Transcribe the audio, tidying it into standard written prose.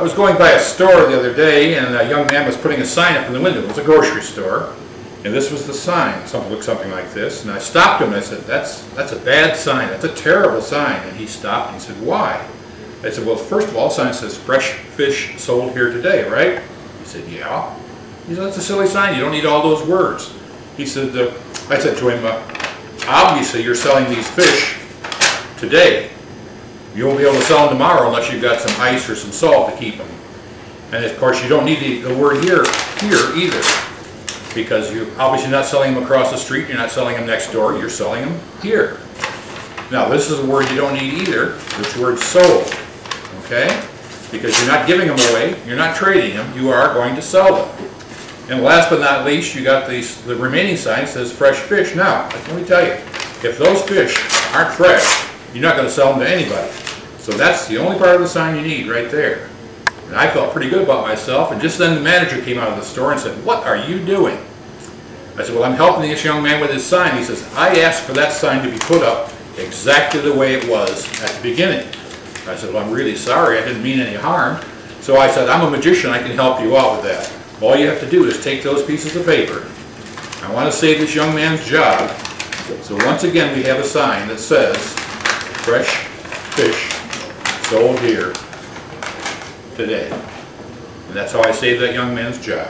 I was going by a store the other day, and a young man was putting a sign up in the window. It was a grocery store, and this was the sign. Something looked something like this, and I stopped him and I said, that's a bad sign. That's a terrible sign. And he stopped and he said, why? I said, well, first of all, the sign says fresh fish sold here today, right? He said, yeah. He said, that's a silly sign. You don't need all those words. He said, I said to him, obviously you're selling these fish today. You won't be able to sell them tomorrow unless you've got some ice or some salt to keep them. And of course you don't need the word here either, because you're obviously not selling them across the street, you're not selling them next door, you're selling them here. Now this is a word you don't need either, this word sold, okay? Because you're not giving them away, you're not trading them, you are going to sell them. And last but not least, you got the remaining sign says fresh fish. Now, let me tell you, if those fish aren't fresh, you're not going to sell them to anybody. So that's the only part of the sign you need right there. And I felt pretty good about myself, and just then the manager came out of the store and said, what are you doing? I said, well, I'm helping this young man with his sign. He says, I asked for that sign to be put up exactly the way it was at the beginning. I said, well, I'm really sorry, I didn't mean any harm. So I said, I'm a magician, I can help you out with that. All you have to do is take those pieces of paper. I want to save this young man's job. So once again, we have a sign that says, fresh fish sold here today. And that's how I saved that young man's job.